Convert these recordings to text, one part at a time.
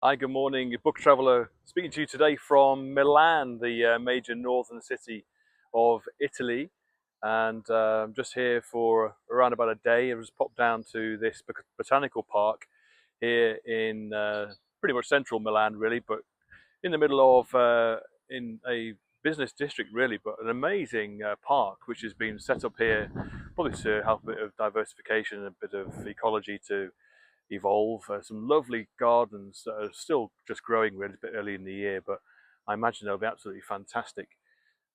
Hi, good morning, book traveller. Speaking to you today from Milan, the major northern city of Italy, and I'm just here for around about a day. I just popped down to this botanical park here in pretty much central Milan, really, but in the middle of in a business district, really, but an amazing park which has been set up here, probably to help a bit of diversification and a bit of ecology to evolve. Some lovely gardens that are still just growing really a bit early in the year, but I imagine they'll be absolutely fantastic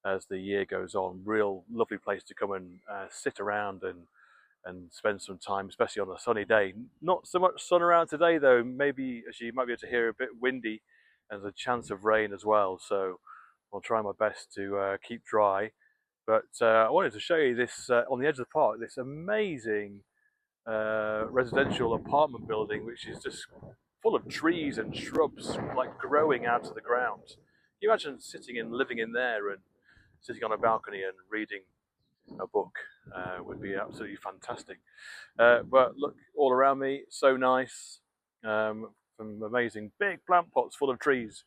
as the year goes on. Real lovely place to come and sit around and spend some time, especially on a sunny day. Not so much sun around today though. Maybe, as you might be able to hear, a bit windy and there's a chance of rain as well. So I'll try my best to keep dry. But I wanted to show you this on the edge of the park, this amazing residential apartment building, which is just full of trees and shrubs, like growing out of the ground. Can you imagine sitting and living in there and sitting on a balcony and reading a book? Would be absolutely fantastic. But look all around me, so nice. Some amazing big plant pots full of trees,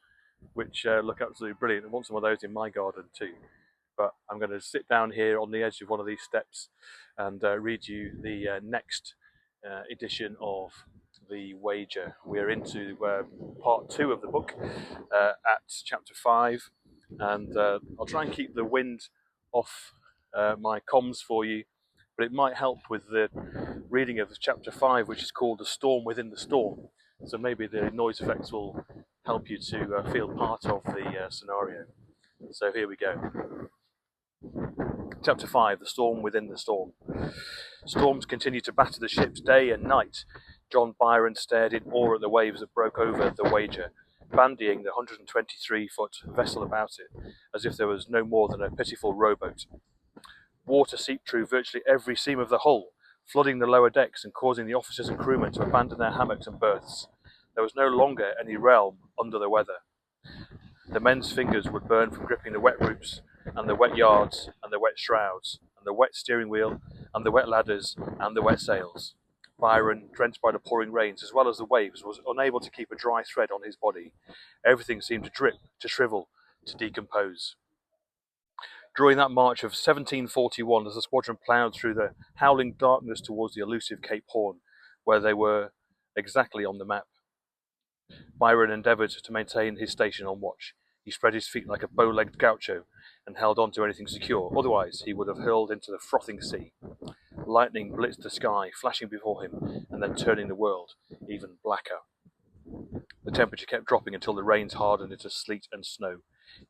which look absolutely brilliant. I want some of those in my garden too. But I'm going to sit down here on the edge of one of these steps and read you the next edition of The Wager. We're into part two of the book at chapter 5, and I'll try and keep the wind off my comms for you, but it might help with the reading of chapter 5, which is called The Storm Within the Storm. So maybe the noise effects will help you to feel part of the scenario. So here we go. Chapter 5, The Storm Within the Storm. Storms continued to batter the ships day and night. John Byron stared in awe at the waves that broke over the Wager, bandying the 123-foot vessel about it, as if there was no more than a pitiful rowboat. Water seeped through virtually every seam of the hull, flooding the lower decks and causing the officers and crewmen to abandon their hammocks and berths. There was no longer any realm under the weather. The men's fingers would burn from gripping the wet ropes, and the wet yards, and the wet shrouds, and the wet steering wheel, and the wet ladders, and the wet sails. Byron, drenched by the pouring rains as well as the waves, was unable to keep a dry thread on his body. Everything seemed to drip, to shrivel, to decompose. During that March of 1741, as the squadron ploughed through the howling darkness towards the elusive Cape Horn, where they were exactly on the map, Byron endeavoured to maintain his station on watch. He spread his feet like a bow-legged gaucho and held on to anything secure, otherwise he would have hurled into the frothing sea. Lightning blitzed the sky, flashing before him and then turning the world even blacker. The temperature kept dropping until the rains hardened into sleet and snow.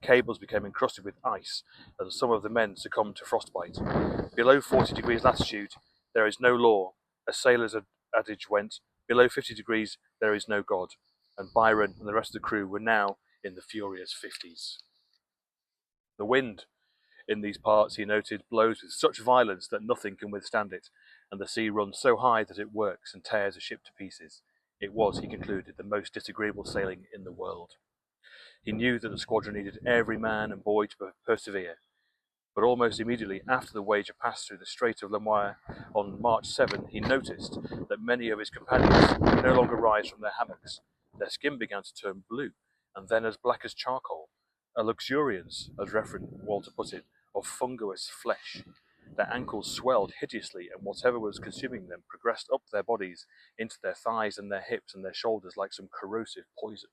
Cables became encrusted with ice, and some of the men succumbed to frostbite. Below 40 degrees latitude, there is no law. A sailor's adage went, below 50 degrees, there is no God. And Byron and the rest of the crew were now in the furious 50s. The wind in these parts, he noted, blows with such violence that nothing can withstand it, and the sea runs so high that it works and tears a ship to pieces. It was, he concluded, the most disagreeable sailing in the world. He knew that the squadron needed every man and boy to persevere, but almost immediately after the Wager passed through the Strait of Le Maire on March 7, he noticed that many of his companions could no longer rise from their hammocks. Their skin began to turn blue, and then as black as charcoal, a luxuriance, as Reverend Walter put it, of fungoous flesh. Their ankles swelled hideously, and whatever was consuming them progressed up their bodies into their thighs and their hips and their shoulders like some corrosive poison.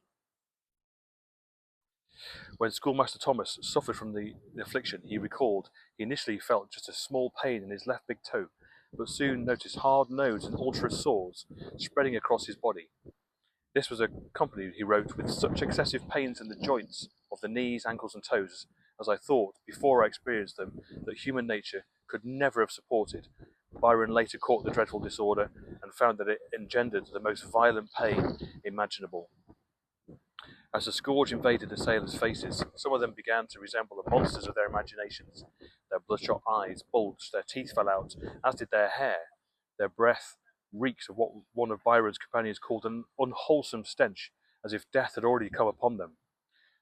When Schoolmaster Thomas suffered from the affliction, he recalled he initially felt just a small pain in his left big toe, but soon noticed hard nodes and ulcerous sores spreading across his body. This was accompanied, he wrote, with such excessive pains in the joints of the knees, ankles, and toes, as I thought, before I experienced them, that human nature could never have supported. Byron later caught the dreadful disorder and found that it engendered the most violent pain imaginable. As the scourge invaded the sailors' faces, some of them began to resemble the monsters of their imaginations. Their bloodshot eyes bulged, their teeth fell out, as did their hair. Their breath reeked of what one of Byron's companions called an unwholesome stench, as if death had already come upon them.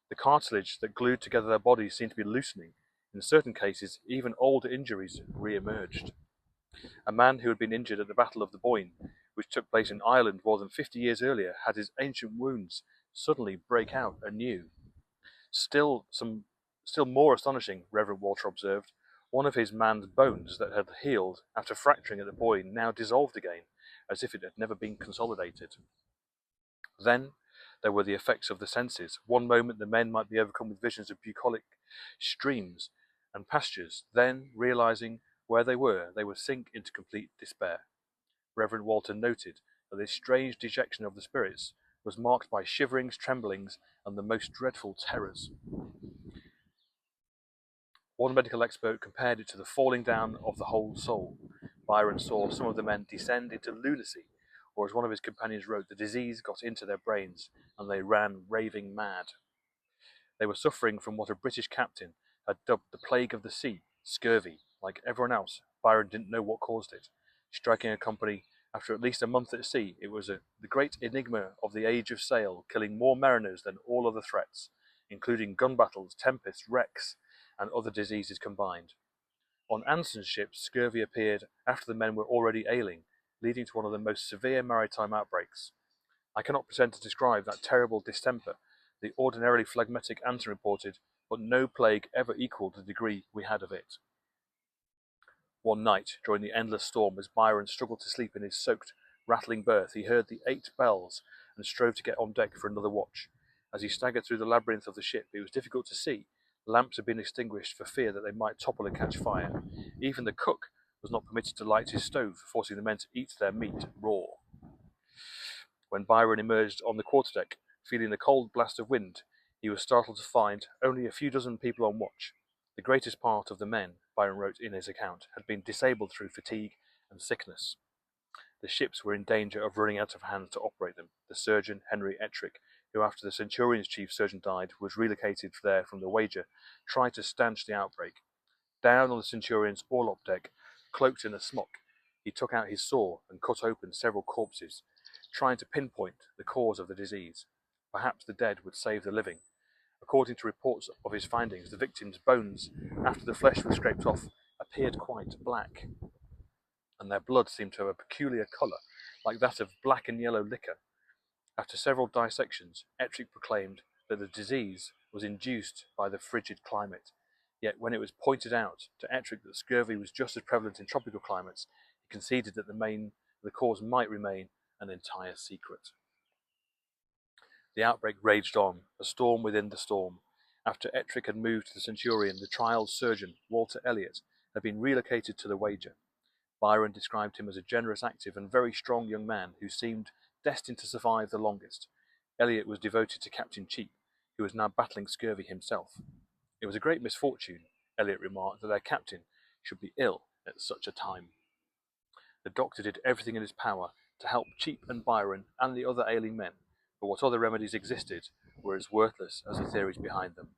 The cartilage that glued together their bodies seemed to be loosening. In certain cases, even old injuries re-emerged. A man who had been injured at the Battle of the Boyne, which took place in Ireland more than 50 years earlier, had his ancient wounds suddenly break out anew. Still more astonishing, Reverend Walter observed, one of his man's bones that had healed after fracturing at the buoy now dissolved again, as if it had never been consolidated. Then there were the effects of the senses. One moment the men might be overcome with visions of bucolic streams and pastures, then, realizing where they would sink into complete despair. Reverend Walter noted that this strange dejection of the spirits was marked by shiverings, tremblings, and the most dreadful terrors. One medical expert compared it to the falling down of the whole soul. Byron saw some of the men descend into lunacy, or as one of his companions wrote, the disease got into their brains, and they ran raving mad. They were suffering from what a British captain had dubbed the plague of the sea, scurvy. Like everyone else, Byron didn't know what caused it. Striking a company after at least a month at sea, it was the great enigma of the age of sail, killing more mariners than all other threats, including gun battles, tempests, wrecks, and other diseases combined. On Anson's ships, scurvy appeared after the men were already ailing, leading to one of the most severe maritime outbreaks. I cannot pretend to describe that terrible distemper the ordinarily phlegmatic Anson reported, but no plague ever equalled the degree we had of it. One night, during the endless storm, as Byron struggled to sleep in his soaked, rattling berth, he heard the 8 bells and strove to get on deck for another watch. As he staggered through the labyrinth of the ship, it was difficult to see. Lamps had been extinguished for fear that they might topple and catch fire. Even the cook was not permitted to light his stove, forcing the men to eat their meat raw. When Byron emerged on the quarterdeck, feeling the cold blast of wind, he was startled to find only a few dozen people on watch. The greatest part of the men, Byron wrote in his account, had been disabled through fatigue and sickness. The ships were in danger of running out of hands to operate them. The surgeon, Henry Ettrick, who after the Centurion's chief surgeon died was relocated there from the Wager, tried to stanch the outbreak. Down on the Centurion's orlop deck, cloaked in a smock, he took out his saw and cut open several corpses, trying to pinpoint the cause of the disease. Perhaps the dead would save the living. According to reports of his findings, the victims' bones, after the flesh was scraped off, appeared quite black, and their blood seemed to have a peculiar colour, like that of black and yellow liquor. After several dissections, Ettrick proclaimed that the disease was induced by the frigid climate. Yet when it was pointed out to Ettrick that scurvy was just as prevalent in tropical climates, he conceded that the cause might remain an entire secret. The outbreak raged on, a storm within the storm. After Ettrick had moved to the Centurion, the trial surgeon, Walter Elliot, had been relocated to the Wager. Byron described him as a generous, active, and very strong young man who seemed destined to survive the longest. Elliot was devoted to Captain Cheap, who was now battling scurvy himself. It was a great misfortune, Elliot remarked, that their captain should be ill at such a time. The doctor did everything in his power to help Cheap and Byron and the other ailing men, but what other remedies existed were as worthless as the theories behind them.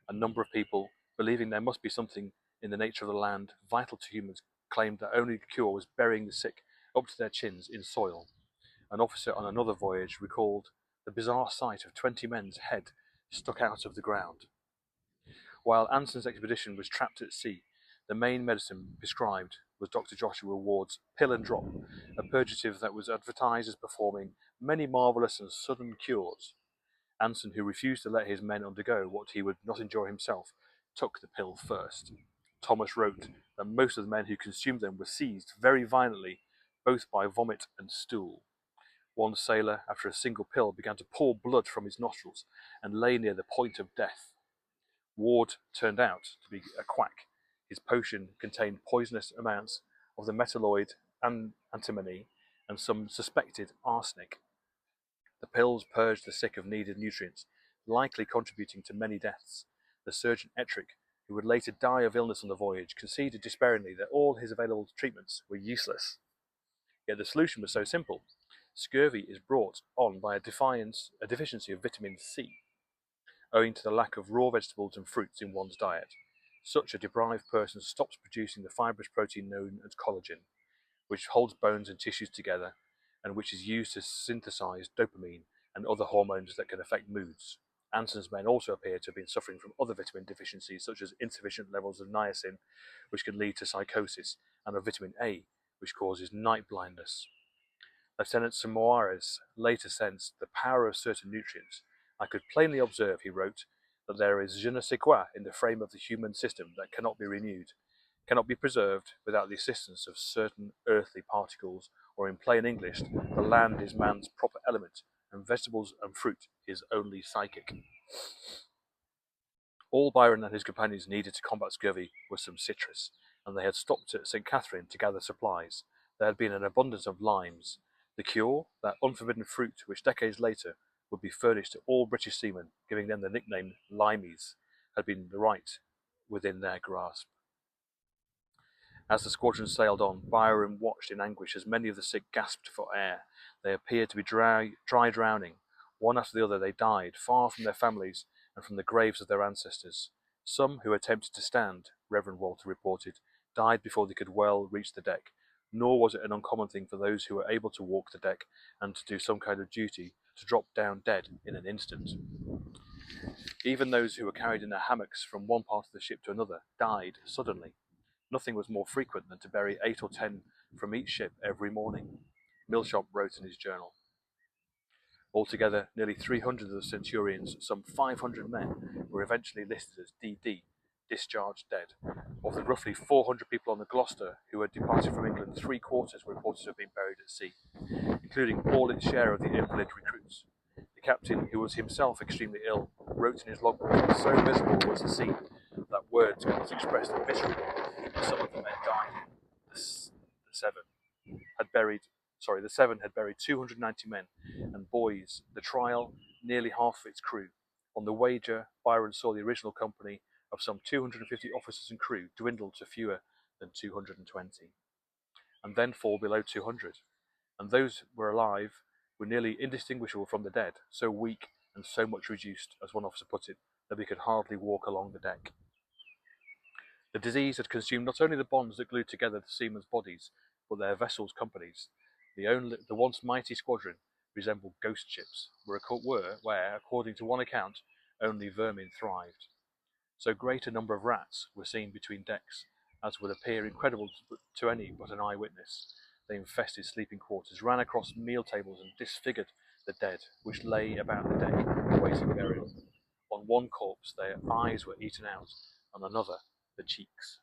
A number of people, believing there must be something in the nature of the land vital to humans, claimed that only the cure was burying the sick up to their chins in soil. An officer on another voyage recalled the bizarre sight of 20 men's head stuck out of the ground. While Anson's expedition was trapped at sea, the main medicine prescribed was Dr. Joshua Ward's Pill and Drop, a purgative that was advertised as performing many marvellous and sudden cures. Anson, who refused to let his men undergo what he would not enjoy himself, took the pill first. Thomas wrote that most of the men who consumed them were seized very violently, both by vomit and stool. One sailor, after a single pill, began to pour blood from his nostrils and lay near the point of death. Ward turned out to be a quack. His potion contained poisonous amounts of the metalloid antimony and some suspected arsenic. The pills purged the sick of needed nutrients, likely contributing to many deaths. The surgeon Ettrick, who would later die of illness on the voyage, conceded despairingly that all his available treatments were useless. Yet the solution was so simple. Scurvy is brought on by a deficiency of vitamin C, owing to the lack of raw vegetables and fruits in one's diet. Such a deprived person stops producing the fibrous protein known as collagen, which holds bones and tissues together, and which is used to synthesize dopamine and other hormones that can affect moods. Anson's men also appear to have been suffering from other vitamin deficiencies, such as insufficient levels of niacin, which can lead to psychosis, and of vitamin A, which causes night blindness. Lieutenant Samoares later sensed the power of certain nutrients, I could plainly observe, he wrote, that there is je ne sais quoi in the frame of the human system that cannot be renewed, cannot be preserved without the assistance of certain earthly particles, or in plain English, the land is man's proper element, and vegetables and fruit is only psychic. All Byron and his companions needed to combat scurvy was some citrus, and they had stopped at St. Catherine to gather supplies. There had been an abundance of limes. The cure, that unforbidden fruit which decades later would be furnished to all British seamen, giving them the nickname limeys, had been right within their grasp. As the squadron sailed on, Byron watched in anguish as many of the sick gasped for air. They appeared to be dry drowning. One after the other they died, far from their families and from the graves of their ancestors. Some who attempted to stand, Reverend Walter reported, died before they could well reach the deck. Nor was it an uncommon thing for those who were able to walk the deck and to do some kind of duty to drop down dead in an instant. Even those who were carried in their hammocks from one part of the ship to another died suddenly. Nothing was more frequent than to bury 8 or 10 from each ship every morning, Millshop wrote in his journal. Altogether, nearly 300 of the Centurions, some 500 men, were eventually listed as DD, discharged dead. Of the roughly 400 people on the Gloucester who had departed from England, 3/4 were reported to have been buried at sea, including all its share of the invalid recruits. The captain, who was himself extremely ill, wrote in his logbook that so miserable was the scene that words cannot express the misery some of the men died in. The Seven had buried 290 men and boys. The Trial, nearly half of its crew. On the Wager, Byron saw the original company of some 250 officers and crew dwindle to fewer than 220, and then fall below 200. And those were alive were nearly indistinguishable from the dead, so weak and so much reduced, as one officer put it, that they could hardly walk along the deck. The disease had consumed not only the bonds that glued together the seamen's bodies, but their vessels' companies. The once mighty squadron resembled ghost ships, where, according to one account, only vermin thrived. So great a number of rats were seen between decks, as would appear incredible to any but an eyewitness. They infested sleeping quarters, ran across meal tables, and disfigured the dead, which lay about the deck awaiting burial. On one corpse their eyes were eaten out, on another the cheeks.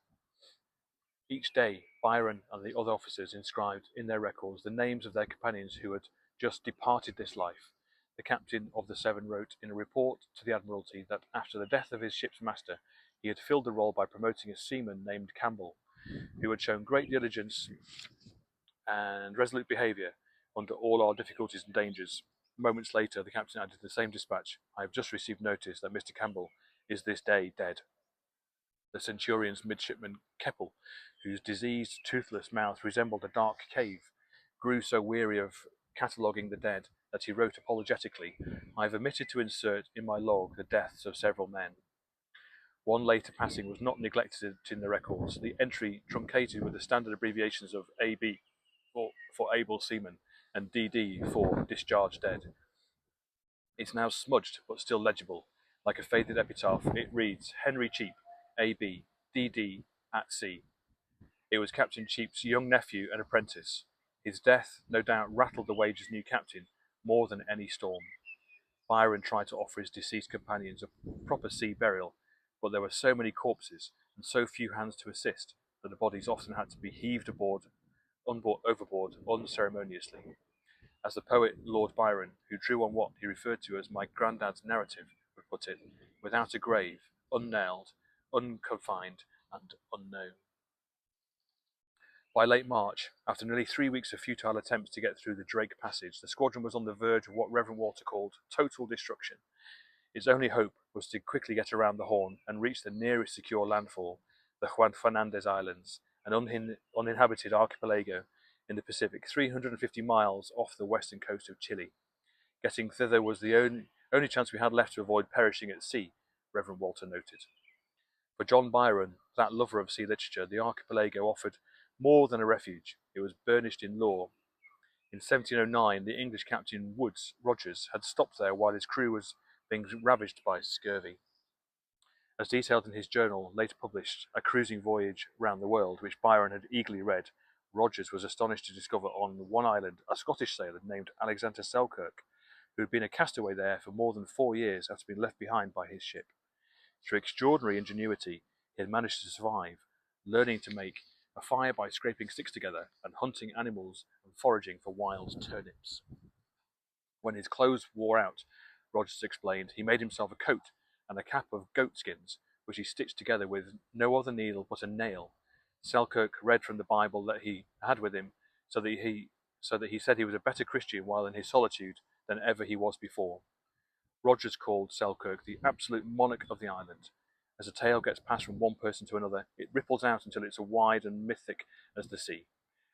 Each day, Byron and the other officers inscribed in their records the names of their companions who had just departed this life. The captain of the Seven wrote in a report to the Admiralty that after the death of his ship's master, he had filled the role by promoting a seaman named Campbell, who had shown great diligence and resolute behaviour under all our difficulties and dangers. Moments later, the captain added in the same dispatch, "I have just received notice that Mr. Campbell is this day dead." The Centurion's midshipman Keppel, whose diseased, toothless mouth resembled a dark cave, grew so weary of cataloguing the dead that he wrote apologetically, "I have omitted to insert in my log the deaths of several men." One later passing was not neglected in the records, the entry truncated with the standard abbreviations of AB for able seaman and DD for discharged dead. It's now smudged but still legible. Like a faded epitaph, it reads, "Henry Cheap, AB, DD, at sea." It was Captain Cheap's young nephew and apprentice. His death no doubt rattled the Wager's new captain more than any storm. Byron tried to offer his deceased companions a proper sea burial, but there were so many corpses and so few hands to assist that the bodies often had to be heaved overboard unceremoniously. As the poet Lord Byron, who drew on what he referred to as my granddad's narrative, would put it, without a grave, unnailed, unconfined, and unknown. By late March, after nearly 3 weeks of futile attempts to get through the Drake Passage, the squadron was on the verge of what Reverend Walter called total destruction. Its only hope was to quickly get around the Horn and reach the nearest secure landfall, the Juan Fernandez Islands, an uninhabited archipelago in the Pacific, 350 miles off the western coast of Chile. Getting thither was the only chance we had left to avoid perishing at sea, Reverend Walter noted. For John Byron, that lover of sea literature, the archipelago offered more than a refuge. It was burnished in lore. In 1709, the English captain Rogers had stopped there while his crew was being ravaged by scurvy. As detailed in his journal, later published, A Cruising Voyage Round the World, which Byron had eagerly read, Rogers was astonished to discover on one island a Scottish sailor named Alexander Selkirk, who had been a castaway there for more than 4 years after being left behind by his ship. Through extraordinary ingenuity, he had managed to survive, learning to make a fire by scraping sticks together and hunting animals and foraging for wild turnips. When his clothes wore out, Rogers explained, he made himself a coat and a cap of goat skins, which he stitched together with no other needle but a nail. Selkirk read from the Bible that he had with him, so that he said he was a better Christian while in his solitude than ever he was before. Rogers called Selkirk the absolute monarch of the island. As a tale gets passed from one person to another, it ripples out until it's as wide and mythic as the sea.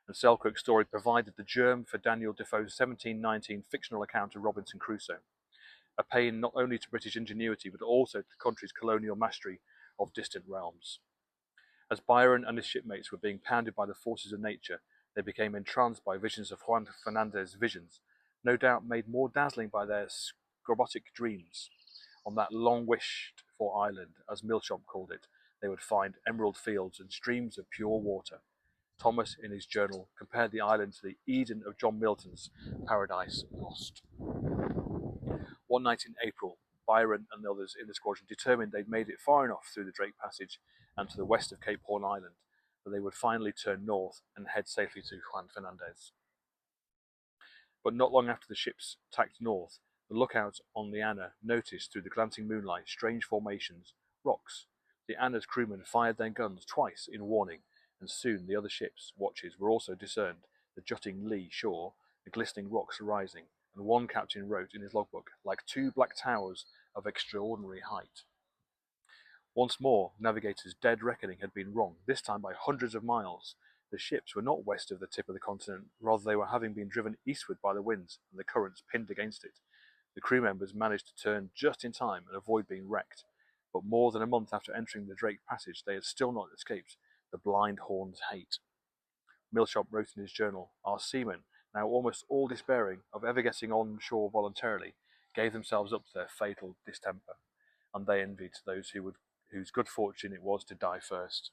And Selkirk's story provided the germ for Daniel Defoe's 1719 fictional account of Robinson Crusoe, a pain not only to British ingenuity but also to the country's colonial mastery of distant realms. As Byron and his shipmates were being pounded by the forces of nature, they became entranced by visions of Juan Fernandez's visions, no doubt made more dazzling by their scorbutic dreams. On that long-wished-for island, as Millshop called it, they would find emerald fields and streams of pure water. Thomas, in his journal, compared the island to the Eden of John Milton's Paradise Lost. One night in April, Byron and the others in the squadron determined they'd made it far enough through the Drake Passage and to the west of Cape Horn Island that they would finally turn north and head safely to Juan Fernandez. But not long after the ships tacked north, the lookout on the Anna noticed through the glancing moonlight strange formations, rocks. The Anna's crewmen fired their guns twice in warning, and soon the other ships' watches were also discerned, the jutting lee shore, the glistening rocks rising, and one captain wrote in his logbook, like two black towers of extraordinary height. Once more, navigators' dead reckoning had been wrong, this time by hundreds of miles. The ships were not west of the tip of the continent, rather they were having been driven eastward by the winds and the currents pinned against it. The crew members managed to turn just in time and avoid being wrecked, but more than a month after entering the Drake Passage they had still not escaped the blind horn's hate. Millshop wrote in his journal, our seamen, now almost all despairing of ever getting on shore voluntarily, gave themselves up to their fatal distemper, and they envied those whose good fortune it was to die first.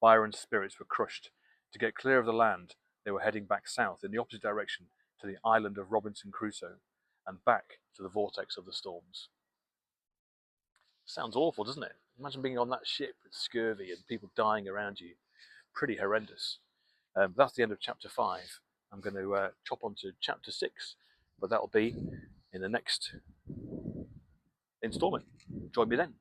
Byron's spirits were crushed. To get clear of the land, they were heading back south in the opposite direction to the island of Robinson Crusoe, and back to the vortex of the storms. Sounds awful, doesn't it? Imagine being on that ship with scurvy and people dying around you. Pretty horrendous. That's the end of chapter 5. I'm going to chop on to chapter 6, but that'll be in the next instalment. Join me then.